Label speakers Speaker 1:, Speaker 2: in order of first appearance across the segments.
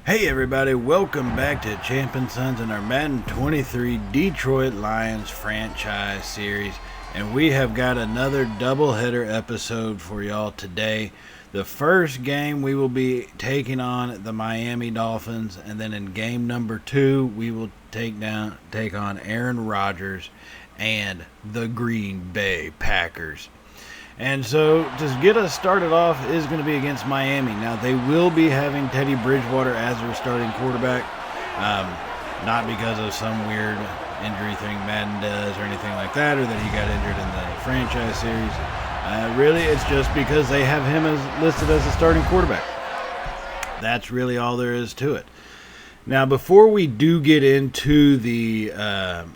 Speaker 1: Hey everybody, welcome back to Champ & Sons and our Madden 23 Detroit Lions franchise series. And we have got another doubleheader episode for y'all today. The first game we will be taking on the Miami Dolphins, and then in game number 2 we will take on Aaron Rodgers and the Green Bay Packers. And so, to get us started off is going to be against Miami. Now, they will be having Teddy Bridgewater as their starting quarterback. Not because of some weird injury thing Madden does or anything like that, or that he got injured in the franchise series. Really, it's just because they have him listed as a starting quarterback. That's really all there is to it. Now, before we do get into the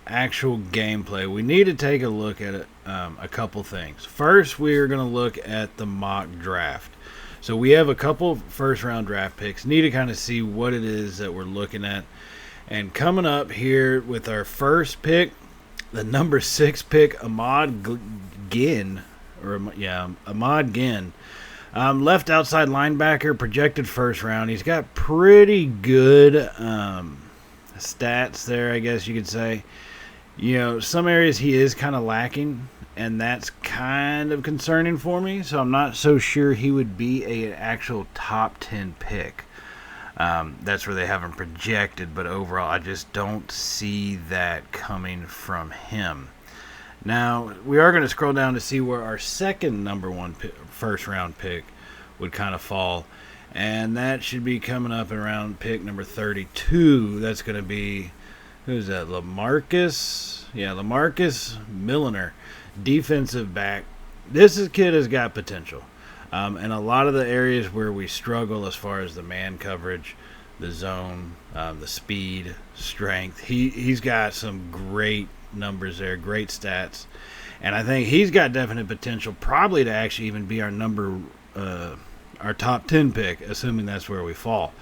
Speaker 1: actual gameplay, we need to take a look at a couple things. First, we are going to look at the mock draft. So we have a couple first-round draft picks. Need to kind of see what it is that we're looking at. And coming up here with our first pick, the number 6 pick, Ahmad Ginn. Left outside linebacker, projected first round. He's got pretty good stats there, I guess you could say. You know, some areas he is kind of lacking, and that's kind of concerning for me. So I'm not so sure he would be an actual top 10 pick. That's where they have him projected, but overall I just don't see that coming from him. Now, we are going to scroll down to see where our second number 1 first round pick would kind of fall. And that should be coming up around pick number 32. That's going to be, who's that? Lamarcus Milliner, defensive back. This kid has got potential. And a lot of the areas where we struggle as far as the man coverage, the zone, the speed, strength, he's got some great numbers there, great stats, and I think he's got definite potential probably to actually even be our top 10 pick, assuming that's where we fall.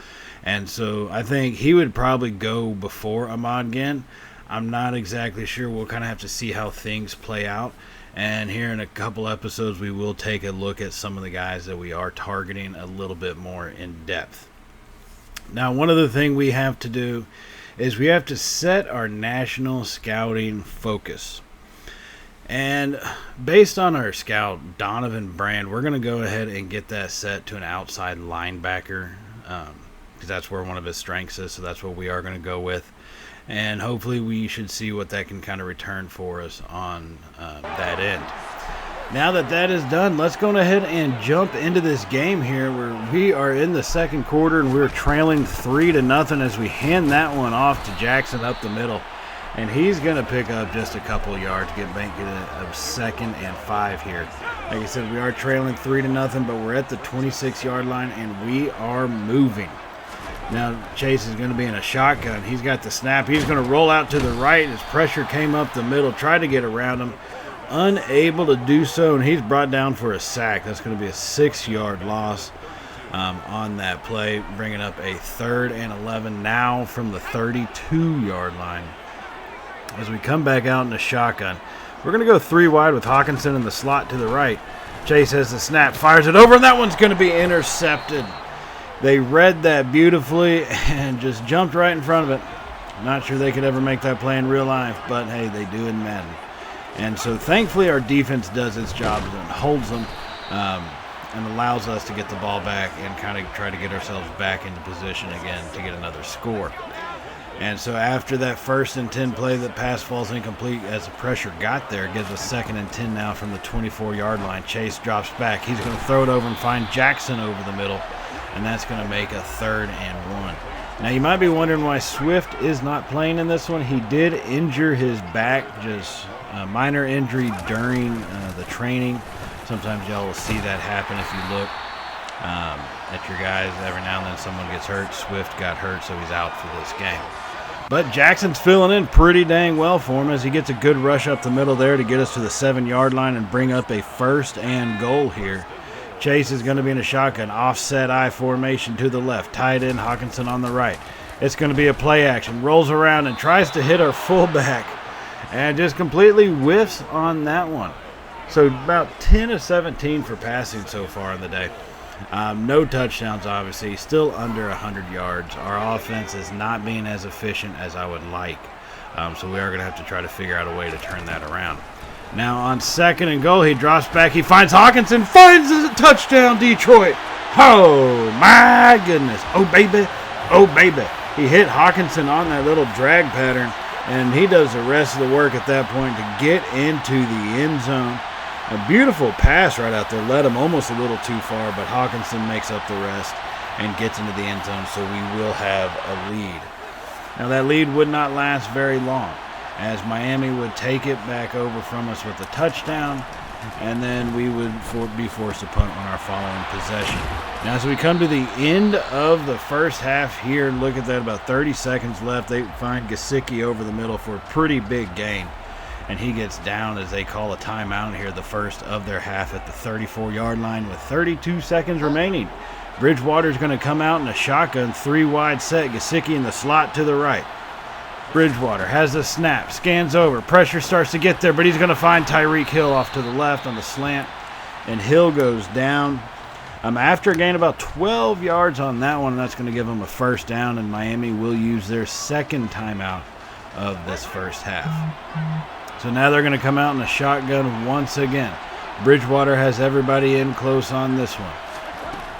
Speaker 1: And so I think he would probably go before Ahmad Ginn. I'm not exactly sure. We'll kind of have to see how things play out, and here in a couple episodes we will take a look at some of the guys that we are targeting a little bit more in depth. Now, one other thing we have to do is we have to set our national scouting focus. And based on our scout, Donovan Brand, we're going to go ahead and get that set to an outside linebacker, because that's where one of his strengths is, so that's what we are going to go with. And hopefully we should see what that can kind of return for us on that end. Now that is done, let's go ahead and jump into this game here where we are in the second quarter and we're trailing 3-0 as we hand that one off to Jackson up the middle. And he's going to pick up just a couple of yards, make it a 2nd and 5 here. Like I said, we are trailing 3-0, but we're at the 26-yard line and we are moving. Now Chase is going to be in a shotgun. He's got the snap. He's going to roll out to the right. His pressure came up the middle, tried to get around him. Unable to do so, and he's brought down for a sack. That's going to be a 6-yard loss on that play, bringing up a 3rd and 11 now from the 32-yard line. As we come back out in the shotgun, we're going to go 3 wide with Hawkinson in the slot to the right. Chase has the snap, fires it over, and that one's going to be intercepted. They read that beautifully and just jumped right in front of it. Not sure they could ever make that play in real life, but hey, they do in Madden. And so thankfully our defense does its job and holds them and allows us to get the ball back and kind of try to get ourselves back into position again to get another score. And so after that 1st and 10 play, the pass falls incomplete as the pressure got there. It gives us 2nd and 10 now from the 24-yard line. Chase drops back. He's going to throw it over and find Jackson over the middle, and that's going to make a 3rd and 1. Now, you might be wondering why Swift is not playing in this one. He did injure his back, just a minor injury during the training. Sometimes y'all will see that happen if you look at your guys. Every now and then someone gets hurt. Swift got hurt, so he's out for this game. But Jackson's filling in pretty dang well for him as he gets a good rush up the middle there to get us to the 7-yard line and bring up a 1st and goal here. Chase is going to be in a shotgun, offset I formation to the left, tight end Hawkinson on the right. It's going to be a play action, rolls around and tries to hit our fullback and just completely whiffs on that one. So about 10 of 17 for passing so far in the day. No touchdowns, obviously. Still under 100 yards. Our offense is not being as efficient as I would like. So we are going to have to try to figure out a way to turn that around. Now on 2nd and goal, he drops back. He finds Hawkinson. Finds a touchdown, Detroit. Oh, my goodness. Oh, baby. Oh, baby. He hit Hawkinson on that little drag pattern, and he does the rest of the work at that point to get into the end zone. A beautiful pass right out there. Led him almost a little too far, but Hawkinson makes up the rest and gets into the end zone, so we will have a lead. Now that lead would not last very long, as Miami would take it back over from us with a touchdown, and then we would be forced to punt on our following possession. Now as we come to the end of the first half here, look at that, about 30 seconds left. They find Gesicki over the middle for a pretty big gain, and he gets down as they call a timeout here, the first of their half at the 34-yard line with 32 seconds remaining. Bridgewater's going to come out in a shotgun, 3-wide set. Gesicki in the slot to the right. Bridgewater has the snap, scans over. Pressure starts to get there, but he's going to find Tyreek Hill off to the left on the slant, and Hill goes down. After a gain about 12 yards on that one, that's going to give them a first down, and Miami will use their second timeout of this first half. So now they're going to come out in a shotgun once again. Bridgewater has everybody in close on this one.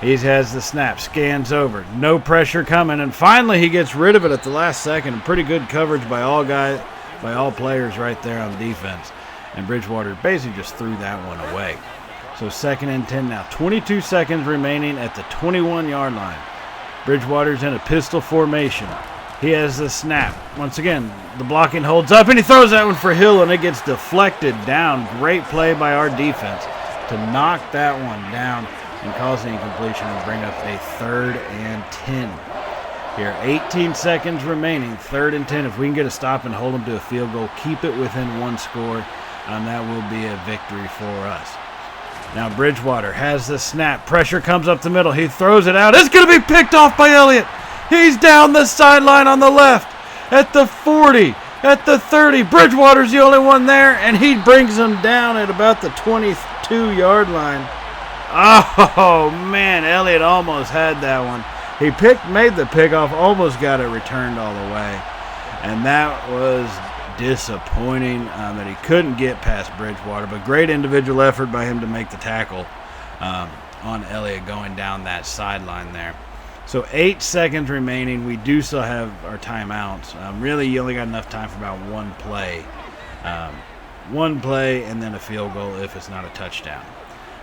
Speaker 1: He has the snap, scans over, no pressure coming, and finally he gets rid of it at the last second. Pretty good coverage by all players right there on defense. And Bridgewater basically just threw that one away. So 2nd and 10 now. 22 seconds remaining at the 21-yard line. Bridgewater's in a pistol formation. He has the snap. Once again, the blocking holds up, and he throws that one for Hill, and it gets deflected down. Great play by our defense to knock that one down and cause the incompletion and bring up a 3rd and 10. Here, 18 seconds remaining, 3rd and 10. If we can get a stop and hold them to a field goal, keep it within one score, that will be a victory for us. Now Bridgewater has the snap. Pressure comes up the middle. He throws it out. It's going to be picked off by Elliott. He's down the sideline on the left at the 40, at the 30. Bridgewater's the only one there, and he brings him down at about the 22-yard line. Oh, man, Elliott almost had that one. He made the pickoff, almost got it returned all the way. And that was disappointing that he couldn't get past Bridgewater, but great individual effort by him to make the tackle on Elliott going down that sideline there. So 8 seconds remaining. We do still have our timeouts. Really, you only got enough time for about one play. One play and then a field goal if it's not a touchdown.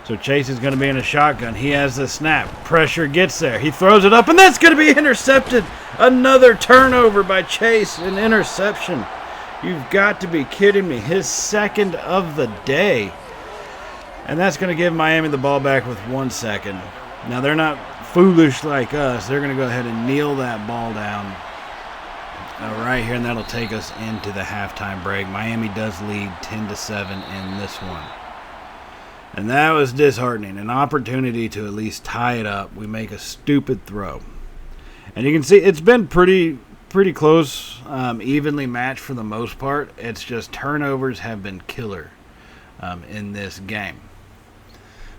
Speaker 1: So Chase is going to be in a shotgun. He has the snap. Pressure gets there. He throws it up, and that's going to be intercepted. Another turnover by Chase, an interception. You've got to be kidding me. His 2nd of the day. And that's going to give Miami the ball back with 1 second. Now, they're not foolish like us. They're going to go ahead and kneel that ball down right here, and that'll take us into the halftime break. Miami does lead 10-7 in this one. And that was disheartening. An opportunity to at least tie it up. We make a stupid throw. And you can see it's been pretty close, evenly matched for the most part. It's just turnovers have been killer in this game.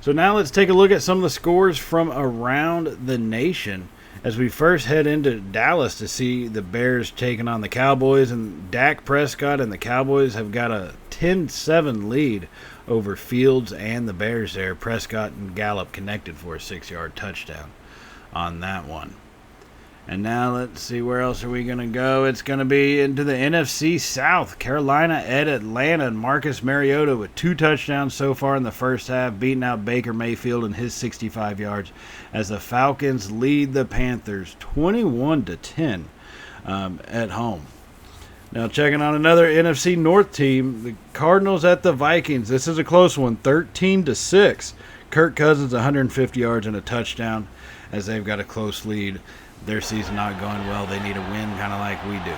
Speaker 1: So now let's take a look at some of the scores from around the nation as we first head into Dallas to see the Bears taking on the Cowboys. And Dak Prescott and the Cowboys have got a 10-7 lead over Fields and the Bears there. Prescott and Gallup connected for a 6-yard touchdown on that one. And now let's see, where else are we going to go? It's going to be into the NFC South. Carolina at Atlanta, and Marcus Mariota with 2 touchdowns so far in the first half, beating out Baker Mayfield and his 65 yards as the Falcons lead the Panthers 21-10 at home. Now checking on another NFC North team, the Cardinals at the Vikings. This is a close one, 13-6. Kirk Cousins 150 yards and a touchdown as they've got a close lead. Their season not going well. They need a win kind of like we do.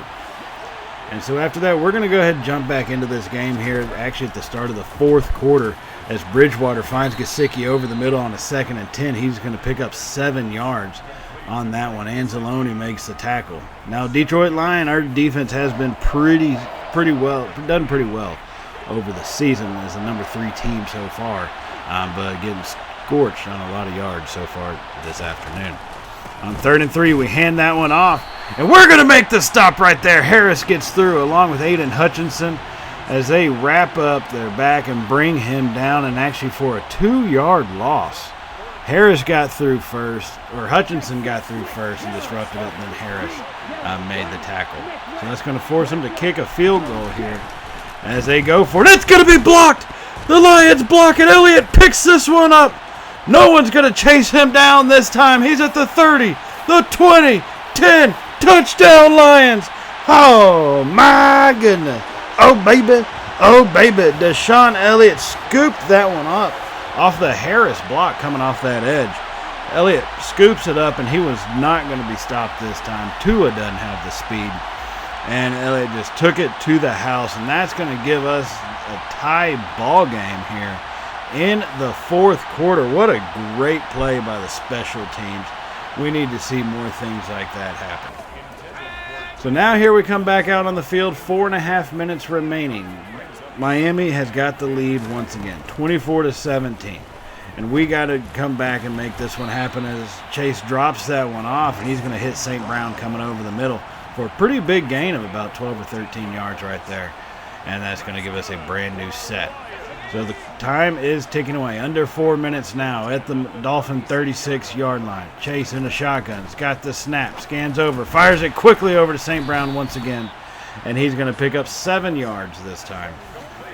Speaker 1: And so after that, we're going to go ahead and jump back into this game here, actually at the start of the 4th quarter, as Bridgewater finds Gesicki over the middle on a 2nd and 10. He's going to pick up 7 yards on that one. Anzalone makes the tackle. Now, Detroit Lion, our defense has been done pretty well over the season as the number 3 team so far. But getting scorched on a lot of yards so far this afternoon. On 3rd and 3, we hand that one off, and we're going to make the stop right there. Harris gets through along with Aiden Hutchinson as they wrap up their back and bring him down, and actually for a 2-yard loss. Harris got through first, or Hutchinson got through first and disrupted it, and then Harris made the tackle. So that's going to force them to kick a field goal here as they go for it. It's going to be blocked. The Lions block it. Elliott picks this one up. No one's going to chase him down this time. He's at the 30, the 20, 10. Touchdown, Lions. Oh, my goodness. Oh, baby. Oh, baby. Deshaun Elliott scooped that one up off the Harris block coming off that edge. Elliott scoops it up, and he was not going to be stopped this time. Tua doesn't have the speed. And Elliott just took it to the house, and that's going to give us a tie ball game here in the 4th quarter. What a great play by the special teams. We need to see more things like that happen. So now here we come back out on the field, 4.5 minutes remaining. Miami has got the lead once again, 24-17. And we got to come back and make this one happen as Chase drops that one off, and he's going to hit St. Brown coming over the middle for a pretty big gain of about 12 or 13 yards right there. And that's going to give us a brand new set. So the time is ticking away. Under 4 minutes now at the Dolphin 36-yard line. Chase in the shotgun. He's got the snap. Scans over. Fires it quickly over to St. Brown once again. And he's going to pick up 7 yards this time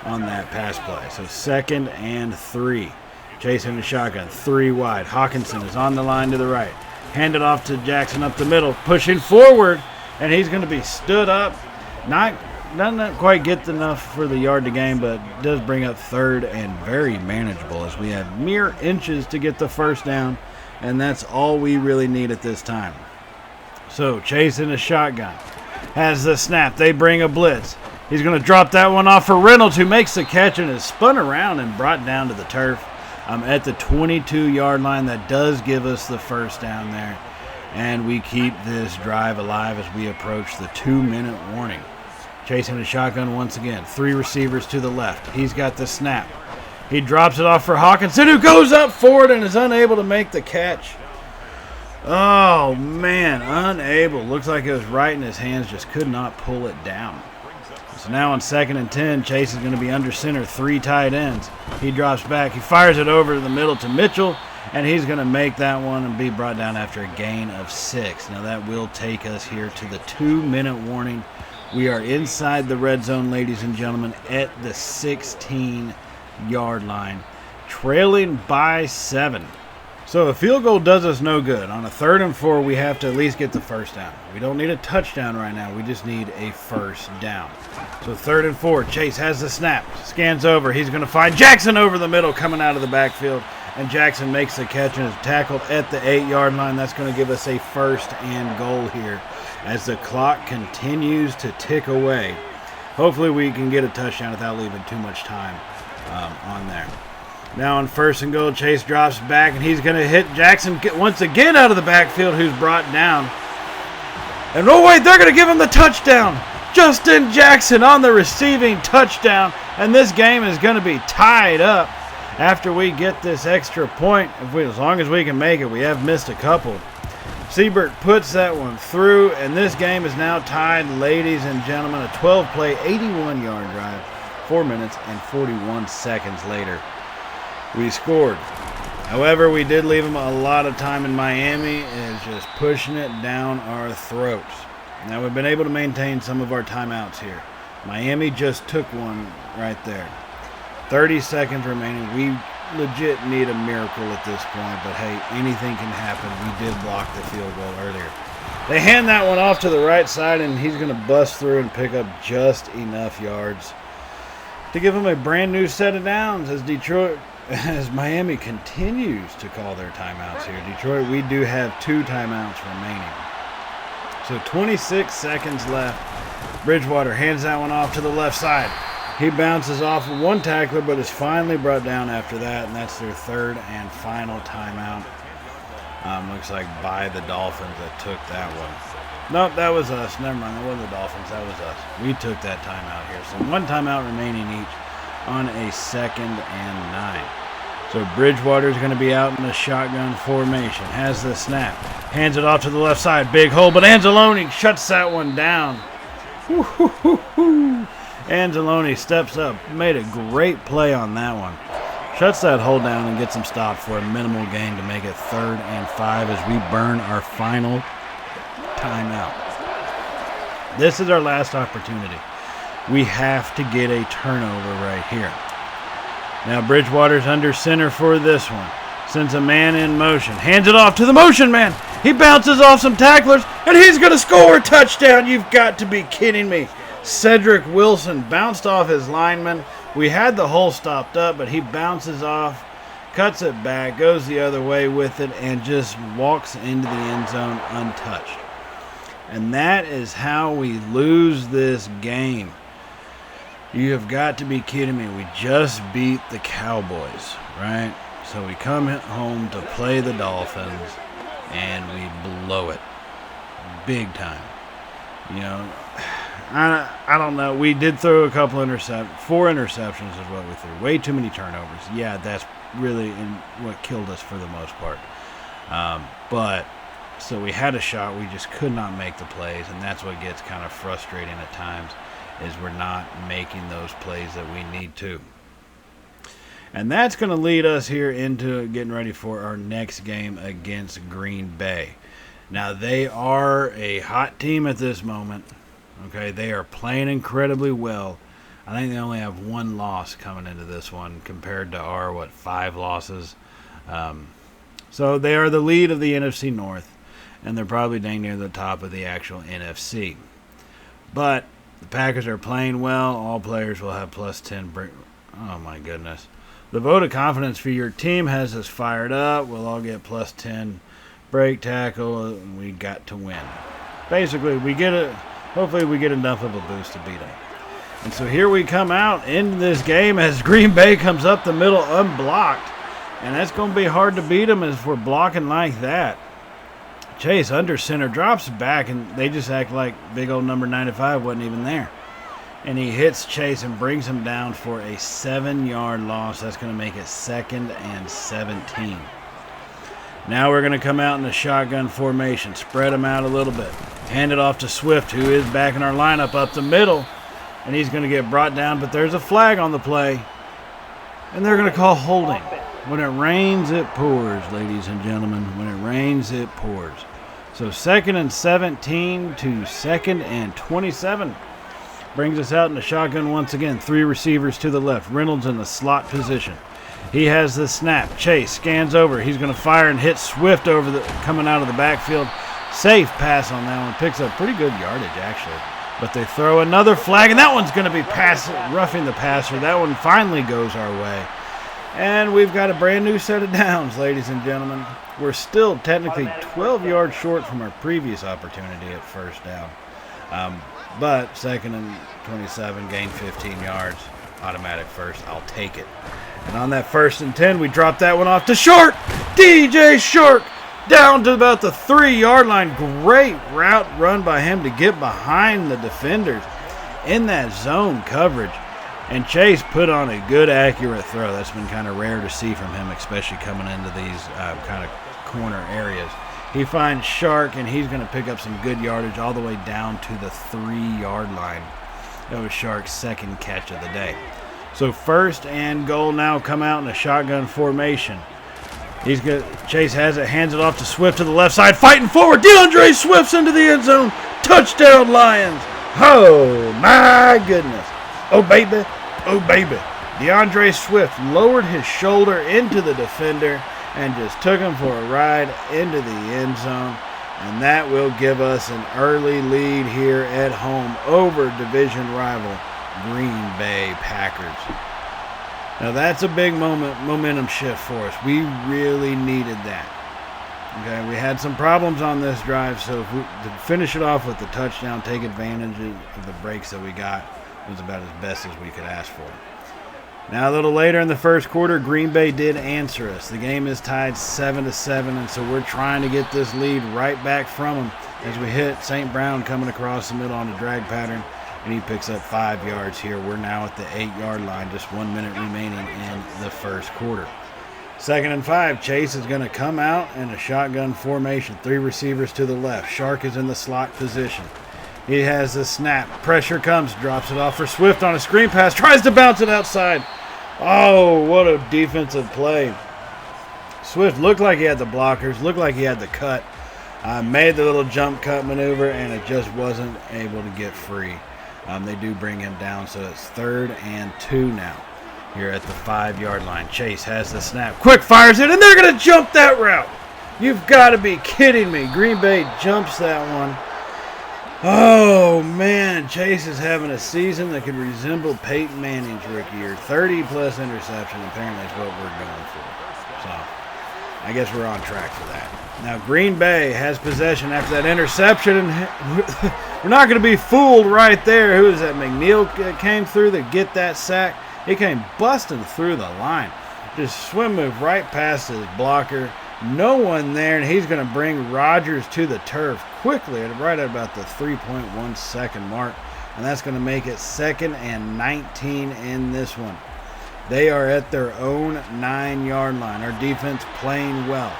Speaker 1: on that pass play. So 2nd and 3. Chase in the shotgun. 3 wide. Hawkinson is on the line to the right. Hand it off to Jackson up the middle. Pushing forward. And he's going to be stood up. Doesn't quite get enough for the yard to gain, but does bring up 3rd and very manageable as we have mere inches to get the first down, and that's all we really need at this time. So Chase in a shotgun. Has the snap. They bring a blitz. He's going to drop that one off for Reynolds, who makes the catch and is spun around and brought down to the turf at the 22-yard line. That does give us the first down there, and we keep this drive alive as we approach the 2-minute warning. Chasing a shotgun once again. 3 receivers to the left. He's got the snap. He drops it off for Hawkinson, who goes up for it and is unable to make the catch. Oh, man, unable. Looks like it was right in his hands, just could not pull it down. So now on 2nd and 10, Chase is going to be under center, 3 tight ends. He drops back. He fires it over to the middle to Mitchell, and he's going to make that one and be brought down after a gain of 6. Now that will take us here to the 2-minute warning. We are inside the red zone, ladies and gentlemen, at the 16-yard line, trailing by 7. So a field goal does us no good. On a 3rd and 4, we have to at least get the first down. We don't need a touchdown right now. We just need a first down. So 3rd and 4, Chase has the snap, scans over. He's going to find Jackson over the middle coming out of the backfield, and Jackson makes the catch and is tackled at the 8-yard line. That's going to give us a 1st and goal here as the clock continues to tick away. Hopefully we can get a touchdown without leaving too much time on there. Now on 1st and goal, Chase drops back, and he's going to hit Jackson once again out of the backfield, who's brought down. And oh wait, they're going to give him the touchdown. Justin Jackson on the receiving touchdown, and this game is going to be tied up after we get this extra point. As long as we can make it, we have missed a couple. Siebert puts that one through, and this game is now tied, ladies and gentlemen. A 12-play, 81-yard drive, 4 minutes and 41 seconds later. We scored. However, we did leave them a lot of time, in Miami is just pushing it down our throats. Now, we've been able to maintain some of our timeouts here. Miami just took one right there. 30 seconds remaining. We legit need a miracle at this point, but hey, anything can happen. We did block the field goal earlier. They hand that one off to the right side, and he's going to bust through and pick up just enough yards to give him a brand new set of downs as Miami continues to call their timeouts here. Detroit, we do have 2 timeouts remaining. So 26 seconds left. Bridgewater hands that one off to the left side. He bounces off of one tackler, but is finally brought down after that, and that's their 3rd and final timeout. Looks like by the Dolphins that took that one. Nope, that was us. Never mind, that wasn't the Dolphins. That was us. We took that timeout here. So 1 timeout remaining each on a 2nd and 9. So Bridgewater's going to be out in the shotgun formation. Has the snap. Hands it off to the left side. Big hole, but Anzalone shuts that one down. Woo-hoo-hoo-hoo. Anzalone steps up. Made a great play on that one. Shuts that hole down and gets him stopped for a minimal gain to make it 3rd and 5 as we burn our final timeout. This is our last opportunity. We have to get a turnover right here. Now Bridgewater's under center for this one. Sends a man in motion. Hands it off to the motion man. He bounces off some tacklers, and he's going to score a touchdown. You've got to be kidding me. Cedric Wilson bounced off his lineman. We had the hole stopped up, but he bounces off, cuts it back, goes the other way with it, and just walks into the end zone untouched. And that is how we lose this game. You have got to be kidding me. We just beat the Cowboys, right? So we come home to play the Dolphins, and we blow it big time. You know, I don't know. We did throw a couple 4 interceptions is what we threw. Way too many turnovers. Yeah, that's really what killed us for the most part. But so we had a shot. We just could not make the plays, and that's what gets kind of frustrating at times is we're not making those plays that we need to. And that's going to lead us here into getting ready for our next game against Green Bay. Now, they are a hot team at this moment. Okay, they are playing incredibly well. I think they only have 1 loss coming into this one compared to our, 5 losses. So they are the lead of the NFC North, and they're probably dang near the top of the actual NFC. But the Packers are playing well. All players will have plus 10. Oh, my goodness. The vote of confidence for your team has us fired up. We'll all get plus 10 break tackle, and we got to win. Basically, hopefully we get enough of a boost to beat them. And so here we come out in this game as Green Bay comes up the middle unblocked. And that's going to be hard to beat them if we're blocking like that. Chase under center drops back, and they just act like big old number 95 wasn't even there. And he hits Chase and brings him down for a 7-yard loss. That's going to make it 2nd and 17. Now we're going to come out in the shotgun formation. Spread them out a little bit. Hand it off to Swift, who is back in our lineup up the middle. And he's going to get brought down, but there's a flag on the play. And they're going to call holding. When it rains, it pours, ladies and gentlemen. When it rains, it pours. So 2nd and 17 to 2nd and 27. Brings us out in the shotgun once again. 3 receivers to the left. Reynolds in the slot position. He has the snap. Chase scans over. He's going to fire and hit Swift coming out of the backfield. Safe pass on that one. Picks up pretty good yardage, actually. But they throw another flag, and that one's going to be roughing the passer. That one finally goes our way. And we've got a brand new set of downs, ladies and gentlemen. We're still technically 12 yards short from our previous opportunity at first down. But 2nd and 27, gain 15 yards, automatic first. I'll take it. And on that 1st and 10, we drop that one off to Short. DJ Short down to about the 3-yard line. Great route run by him to get behind the defenders in that zone coverage. And Chase put on a good, accurate throw. That's been kind of rare to see from him, especially coming into these kind of corner areas. He finds Shark, and he's going to pick up some good yardage all the way down to the 3-yard line. That was Shark's 2nd catch of the day. So 1st and goal now come out in a shotgun formation. He's good. Chase has it, hands it off to Swift to the left side, fighting forward. DeAndre Swift's into the end zone. Touchdown, Lions. Oh, my goodness. Oh, baby. Oh, baby. DeAndre Swift lowered his shoulder into the defender and just took him for a ride into the end zone. And that will give us an early lead here at home over division rival Green Bay Packers. Now that's a big momentum shift for us. We really needed that. Okay, we had some problems on this drive, so to finish it off with the touchdown, take advantage of the breaks that we got, was about as best as we could ask for. Now a little later in the first quarter, Green Bay did answer us. The game is tied 7-7, and so we're trying to get this lead right back from them as we hit St. Brown coming across the middle on a drag pattern, and he picks up 5 yards here. We're now at the 8-yard line, just 1 minute remaining in the first quarter. 2nd and 5. Chase is going to come out in a shotgun formation. 3 receivers to the left. Shark is in the slot position. He has the snap. Pressure comes. Drops it off for Swift on a screen pass. Tries to bounce it outside. Oh, what a defensive play. Swift looked like he had the blockers. Looked like he had the cut. Made the little jump cut maneuver, and it just wasn't able to get free. They do bring him down, so it's 3rd and 2 now. Here at the 5-yard line. Chase has the snap. Quick fires it, and they're going to jump that route. You've got to be kidding me. Green Bay jumps that one. Oh, man. Chase is having a season that could resemble Peyton Manning's rookie year. 30-plus interception apparently is what we're going for. So, I guess we're on track for that. Now, Green Bay has possession after that interception, and we're not going to be fooled right there. Who is that? McNeil came through to get that sack. He came busting through the line. Just swim move right past his blocker. No one there, and he's going to bring Rodgers to the turf quickly, right at about the 3.1 second mark. And that's going to make it 2nd and 19 in this one. They are at their own 9-yard line. Our defense playing well.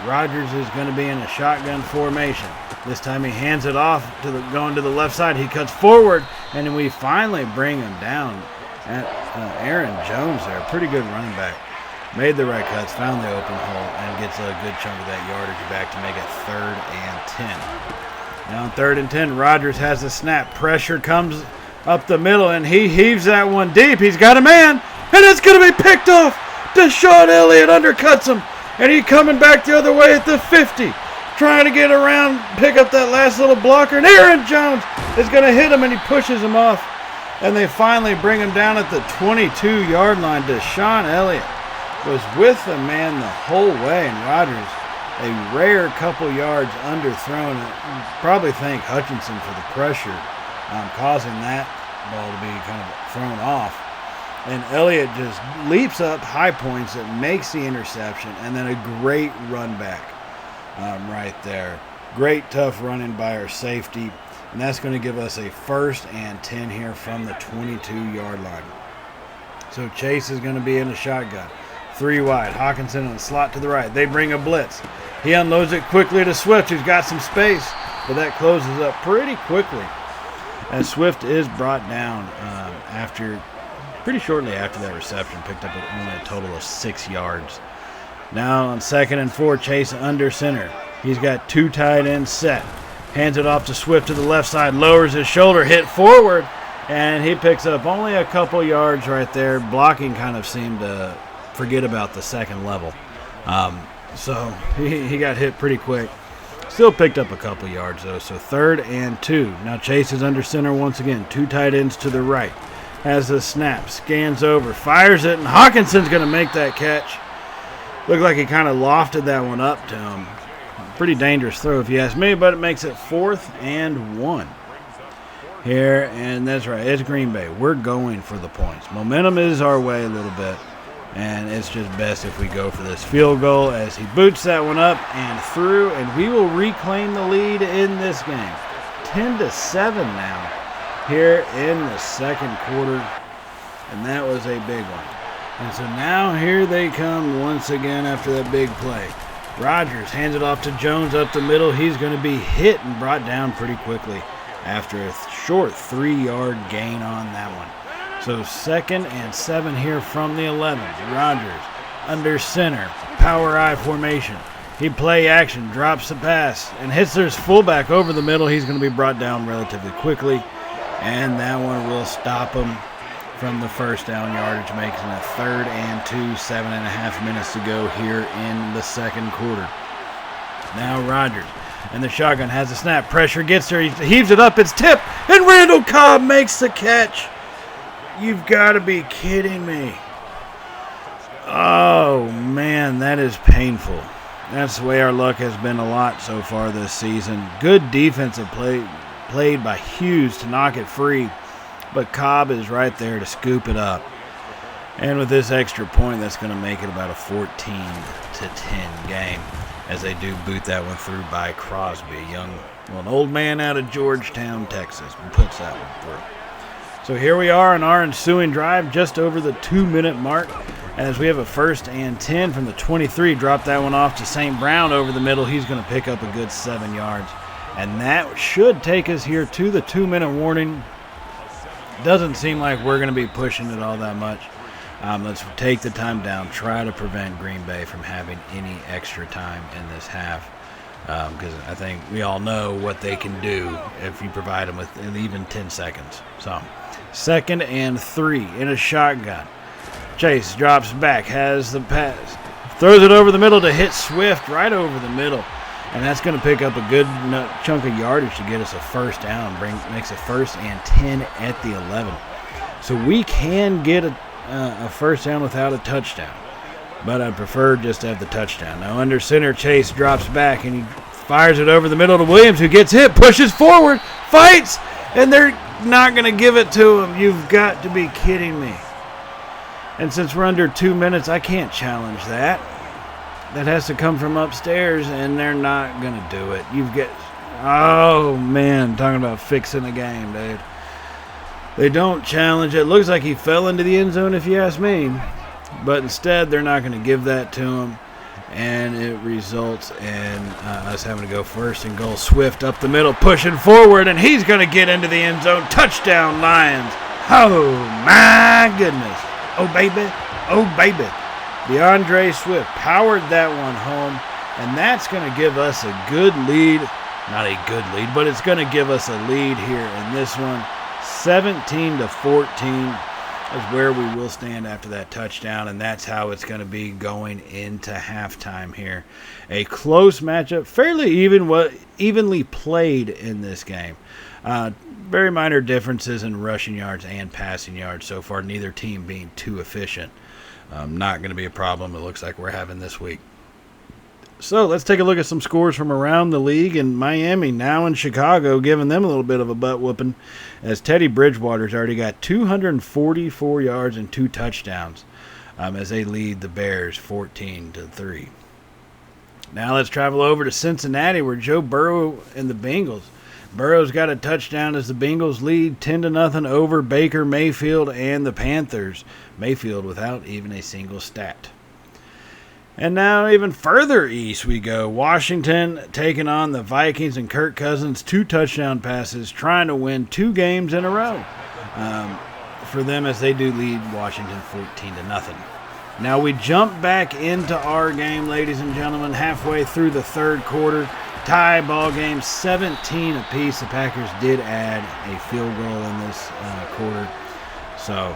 Speaker 1: Rodgers is going to be in a shotgun formation. This time he hands it off to going to the left side. He cuts forward, and then we finally bring him down. Aaron Jones there, pretty good running back. Made the right cuts, found the open hole, and gets a good chunk of that yardage back to make it 3rd and 10. Now on 3rd and 10, Rodgers has the snap. Pressure comes up the middle, and he heaves that one deep. He's got a man, and it's going to be picked off. Deshaun Elliott undercuts him, and he's coming back the other way at the 50. Trying to get around, pick up that last little blocker, and Aaron Jones is going to hit him, and he pushes him off. And they finally bring him down at the 22-yard line. Deshaun Elliott was with the man the whole way, and Rodgers, a rare couple yards underthrown. Probably thank Hutchinson for the pressure causing that ball to be kind of thrown off. And Elliott just leaps up high points. It makes the interception, and then a great run back right there. Great tough running by our safety. And that's going to give us a 1st and 10 here from the 22-yard line. So Chase is going to be in a shotgun. 3 wide. Hawkinson in the slot to the right. They bring a blitz. He unloads it quickly to Swift, who's got some space. But that closes up pretty quickly. As Swift is brought down pretty shortly after that reception. Picked up only a total of 6 yards. Now on 2nd and 4, Chase under center. He's got 2 tight ends set. Hands it off to Swift to the left side, lowers his shoulder, hit forward, and he picks up only a couple yards right there. Blocking kind of seemed to forget about the second level. So he got hit pretty quick. Still picked up a couple yards, though, so 3rd and 2. Now Chase is under center once again. 2 tight ends to the right. Has the snap, scans over, fires it, and Hawkinson's going to make that catch. Looked like he kind of lofted that one up to him. Pretty dangerous throw if you ask me, but it makes it 4th and 1 here, and that's right, it's Green Bay. We're going for the points. Momentum is our way a little bit, and it's just best if we go for this field goal as he boots that one up and through, and we will reclaim the lead in this game. 10-7 now here in the 2nd quarter, and that was a big one. And so now here they come once again after that big play. Rodgers hands it off to Jones up the middle. He's going to be hit and brought down pretty quickly after a short 3-yard gain on that one. So 2nd and 7 here from the 11. Rodgers under center, power I formation. He play action, drops the pass, and hits his fullback over the middle. He's going to be brought down relatively quickly, and that one will stop him from the first down yardage, making it 3rd and 2, 7.5 minutes to go here in the 2nd quarter. Now Rodgers and the shotgun has a snap. Pressure gets there. He heaves it up. It's tipped, and Randall Cobb makes the catch. You've got to be kidding me. Oh, man, that is painful. That's the way our luck has been a lot so far this season. Good defensive play played by Hughes to knock it free. But Cobb is right there to scoop it up. And with this extra point, that's going to make it about a 14-10 game as they do boot that one through by Crosby, an old man out of Georgetown, Texas, who puts that one through. So here we are on our ensuing drive, just over the 2-minute mark. As we have a 1st and 10 from the 23, drop that one off to St. Brown over the middle. He's going to pick up a good 7 yards. And that should take us here to the 2-minute warning. Doesn't seem like we're going to be pushing it all that much. Let's take the time down, try to prevent Green Bay from having any extra time in this half. Because I think we all know what they can do if you provide them with even 10 seconds. So, 2nd and 3 in a shotgun. Chase drops back, has the pass, throws it over the middle to hit Swift right over the middle. And that's going to pick up a good chunk of yardage to get us a 1st down. Makes it 1st and 10 at the 11. So we can get a 1st down without a touchdown. But I'd prefer just to have the touchdown. Now under center, Chase drops back and he fires it over the middle to Williams, who gets hit, pushes forward, fights, and they're not going to give it to him. You've got to be kidding me. And since we're under 2 minutes, I can't challenge that. That has to come from upstairs, and they're not going to do it. Oh, man, talking about fixing the game, dude. They don't challenge it. Looks like he fell into the end zone, if you ask me. But instead, they're not going to give that to him, and it results in us having to go 1st and goal. Swift up the middle, pushing forward, and he's going to get into the end zone. Touchdown, Lions. Oh, my goodness. Oh, baby. Oh, baby. DeAndre Swift powered that one home, and that's going to give us a good lead. Not a good lead, but it's going to give us a lead here in this one. 17-14 is where we will stand after that touchdown, and that's how it's going to be going into halftime here. A close matchup, fairly evenly played in this game. Very minor differences in rushing yards and passing yards so far, neither team being too efficient. Not going to be a problem it looks like we're having this week. So let's take a look at some scores from around the league. And Miami now in Chicago, giving them a little bit of a butt whooping, as Teddy Bridgewater's already got 244 yards and 2 touchdowns as they lead the Bears 14-3. Now let's travel over to Cincinnati, where Joe Burrow and the Bengals. Burrow's got a touchdown as the Bengals lead 10-0 over Baker Mayfield and the Panthers. Mayfield without even a single stat. And now even further east we go. Washington taking on the Vikings and Kirk Cousins. 2 touchdown passes, trying to win 2 games in a row for them as they do lead Washington 14-0. Now we jump back into our game, ladies and gentlemen, halfway through the 3rd quarter. Tie ball game, 17 apiece. The Packers did add a field goal in this quarter. So,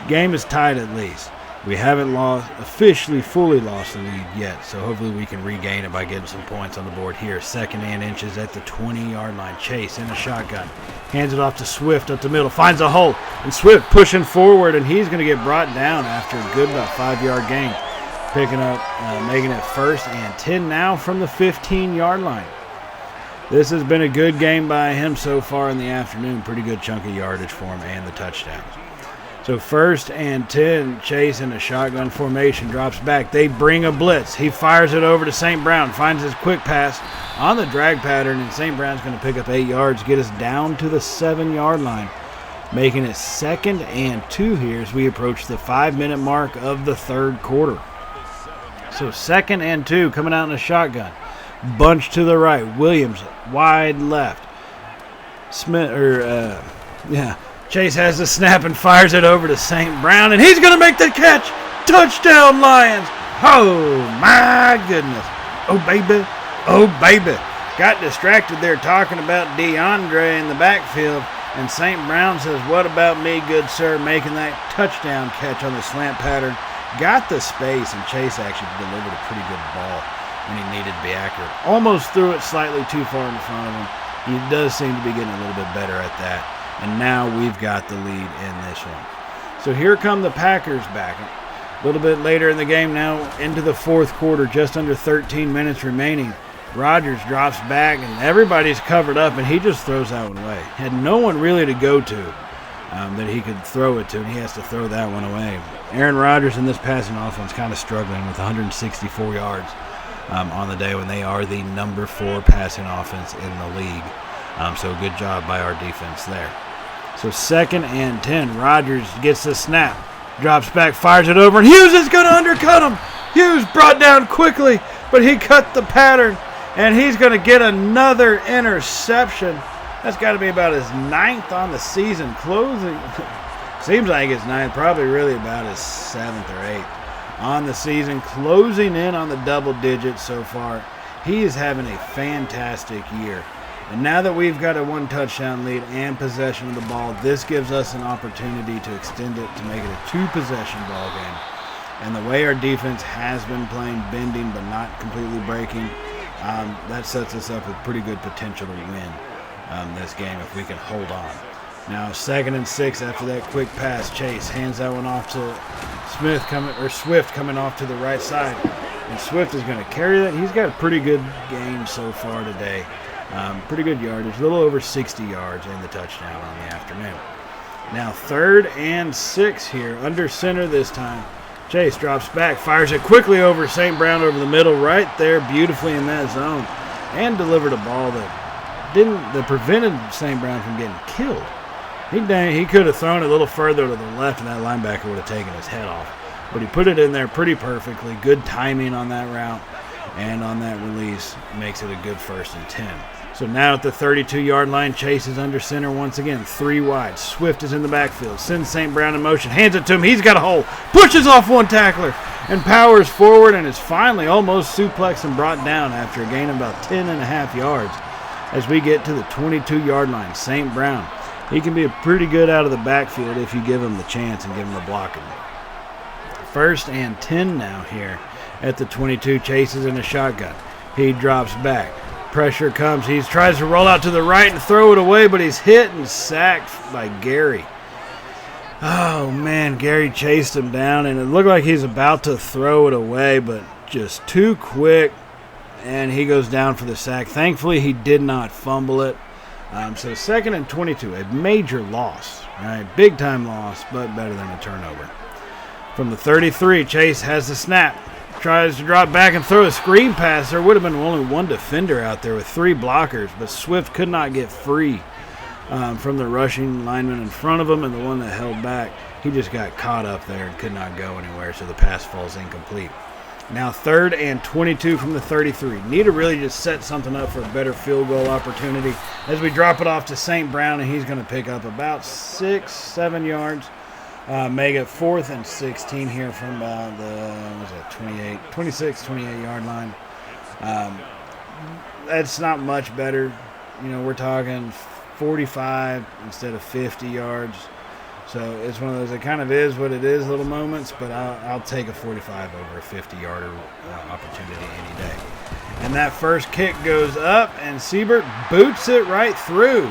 Speaker 1: game is tied at least. We haven't officially fully lost the lead yet, so hopefully we can regain it by getting some points on the board here. 2nd and inches at the 20-yard line. Chase in a shotgun. Hands it off to Swift up the middle. Finds a hole. And Swift pushing forward, and he's going to get brought down after a good about 5-yard gain. Picking up, making it 1st and 10 now from the 15-yard line. This has been a good game by him so far in the afternoon. Pretty good chunk of yardage for him and the touchdown. So 1st and 10, Chase in a shotgun formation, drops back. They bring a blitz. He fires it over to St. Brown, finds his quick pass on the drag pattern, and St. Brown's going to pick up 8 yards, get us down to the 7-yard line, making it 2nd and 2 here as we approach the 5-minute mark of the 3rd quarter. So 2nd and 2, coming out in a shotgun. Bunch to the right. Williams wide left. Chase has the snap and fires it over to St. Brown, and he's going to make the catch. Touchdown, Lions. Oh, my goodness. Oh, baby. Oh, baby. Got distracted there talking about DeAndre in the backfield, and St. Brown says, what about me, good sir, making that touchdown catch on the slant pattern. Got the space, and Chase actually delivered a pretty good ball when he needed to be accurate. Almost threw it slightly too far in front of him. He does seem to be getting a little bit better at that. And now we've got the lead in this one. So here come the Packers back. A little bit later in the game now, into the 4th quarter, just under 13 minutes remaining. Rodgers drops back, and everybody's covered up, and he just throws that one away. Had no one really to go to that he could throw it to, and he has to throw that one away. Aaron Rodgers in this passing offense kind of struggling with 164 yards on the day when they are the number 4 passing offense in the league. So good job by our defense there. So 2nd and 10. Rodgers gets the snap. Drops back, fires it over, and Hughes is going to undercut him. Hughes brought down quickly, but he cut the pattern, and he's going to get another interception. That's got to be about his 9th on the season. Closing, seems like his 9th, probably really about his 7th or 8th on the season. Closing in on the double digits so far. He is having a fantastic year. And now that we've got a 1 touchdown lead and possession of the ball, this gives us an opportunity to extend it to make it a 2-possession ball game. And the way our defense has been playing, bending but not completely breaking, that sets us up with pretty good potential to win this game if we can hold on. Now 2nd and 6 after that quick pass. Chase hands that one off to Swift coming off to the right side. And Swift is going to carry that. He's got a pretty good game so far today. Pretty good yardage, a little over 60 yards and the touchdown on the afternoon. Now 3rd and 6 here, under center this time. Chase drops back, fires it quickly over St. Brown over the middle, right there beautifully in that zone, and delivered a ball that prevented St. Brown from getting killed. He could have thrown it a little further to the left, and that linebacker would have taken his head off. But he put it in there pretty perfectly. Good timing on that route, and on that release makes it a good 1st and 10. So now at the 32-yard line, Chase is under center once again, 3 wide. Swift is in the backfield, sends St. Brown in motion, hands it to him. He's got a hole, pushes off one tackler, and powers forward, and is finally almost suplexed and brought down after a gain of about 10.5 yards as we get to the 22-yard line. St. Brown, he can be pretty good out of the backfield if you give him the chance and give him the blocking. 1st and 10 now here at the 22. Chase is in a shotgun. He drops back. Pressure comes. He tries to roll out to the right and throw it away, but he's hit and sacked by Gary. Oh, man, Gary chased him down, and it looked like he's about to throw it away, but just too quick, and he goes down for the sack. Thankfully, he did not fumble it. So 2nd and 22, a major loss, right? Big-time loss, but better than a turnover. From the 33, Chase has the snap. Tries to drop back and throw a screen pass. There would have been only 1 defender out there with 3 blockers, but Swift could not get free from the rushing lineman in front of him, and the one that held back, he just got caught up there and could not go anywhere, so the pass falls incomplete. Now 3rd and 22 from the 33. Need to really just set something up for a better field goal opportunity as we drop it off to St. Brown, and he's going to pick up about 6-7 yards. Make it 4th and 16 here from about the 26-28 yard line. That's not much better. We're talking 45 instead of 50 yards. So it's one of those, it kind of is what it is, little moments, but I'll take a 45 over a 50-yarder opportunity any day. And that first kick goes up, and Siebert boots it right through.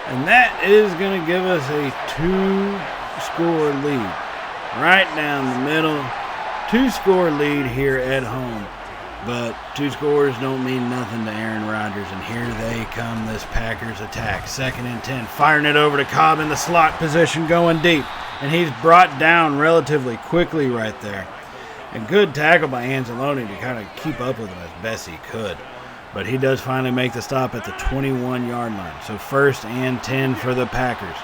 Speaker 1: And that is going to give us a 2-score lead. Right down the middle. 2-score lead here at home. But 2 scores don't mean nothing to Aaron Rodgers. And here they come, this Packers attack. 2nd and 10. Firing it over to Cobb in the slot position, going deep. And he's brought down relatively quickly right there. A good tackle by Anzalone to kind of keep up with him as best he could. But he does finally make the stop at the 21-yard line. So 1st and 10 for the Packers.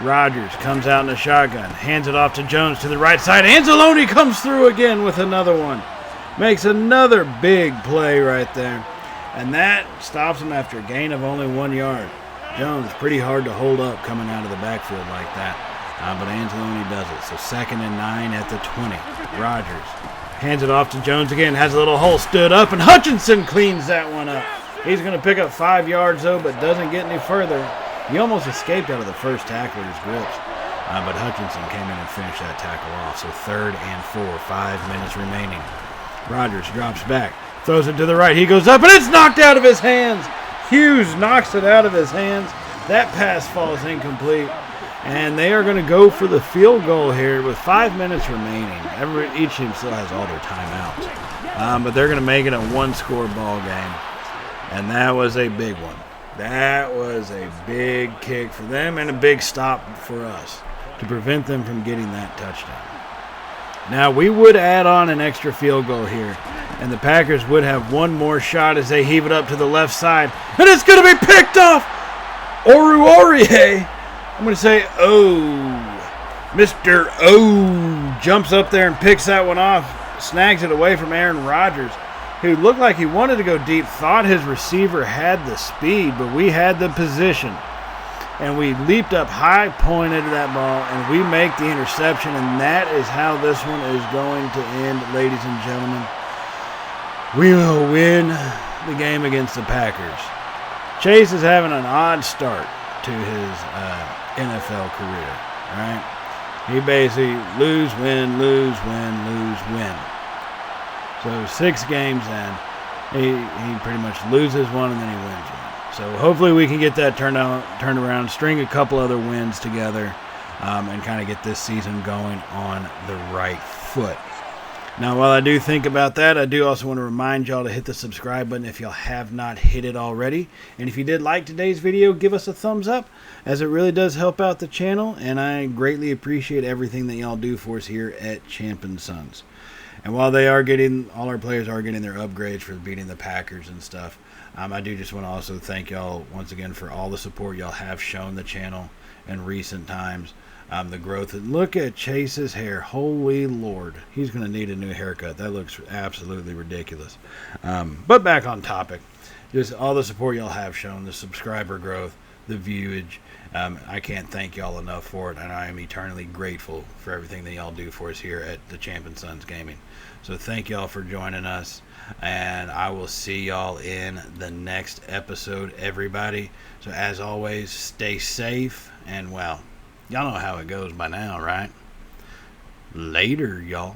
Speaker 1: Rodgers comes out in a shotgun, hands it off to Jones to the right side. Anzalone comes through again with another one. Makes another big play right there. And that stops him after a gain of only 1 yard. Jones, pretty hard to hold up coming out of the backfield like that. But Anzalone does it. So 2nd and 9 at the 20. Rodgers hands it off to Jones again. Has a little hole, stood up, and Hutchinson cleans that one up. He's going to pick up 5 yards, though, but doesn't get any further. He almost escaped out of the first tackler's grips. But Hutchinson came in and finished that tackle off. So 3rd and 4, 5 minutes remaining. Rodgers drops back, throws it to the right. He goes up, and it's knocked out of his hands. Hughes knocks it out of his hands. That pass falls incomplete. And they are going to go for the field goal here with 5 minutes remaining. Each team still has all their timeouts. But they're going to make it a 1-score ball game. And that was a big one. That was a big kick for them and a big stop for us to prevent them from getting that touchdown. Now, we would add on an extra field goal here, and the Packers would have one more shot as they heave it up to the left side. And it's going to be picked off! Oruorie! I'm going to say, Mr. O jumps up there and picks that one off, snags it away from Aaron Rodgers, who looked like he wanted to go deep, thought his receiver had the speed, but we had the position. And we leaped up high, pointed that ball, and we make the interception, and that is how this one is going to end, ladies and gentlemen. We will win the game against the Packers. Chase is having an odd start to his NFL career, right? He basically lose, win, lose, win, lose, win. So 6 games in, he pretty much loses one and then he wins one. So hopefully we can get that turned around, string a couple other wins together, and kind of get this season going on the right foot. Now, while I do think about that, I do also want to remind y'all to hit the subscribe button if y'all have not hit it already. And if you did like today's video, give us a thumbs up, as it really does help out the channel, and I greatly appreciate everything that y'all do for us here at Champ & Sons. And while all our players are getting their upgrades for beating the Packers and stuff, I do just want to also thank y'all once again for all the support y'all have shown the channel in recent times. The growth. Look at Chase's hair. Holy Lord. He's going to need a new haircut. That looks absolutely ridiculous. But back on topic. Just all the support y'all have shown, the subscriber growth, the viewage. I can't thank y'all enough for it, and I am eternally grateful for everything that y'all do for us here at the Champ & Sons Gaming. So thank y'all for joining us, and I will see y'all in the next episode, everybody. So as always, stay safe, and well, y'all know how it goes by now, right? Later, y'all.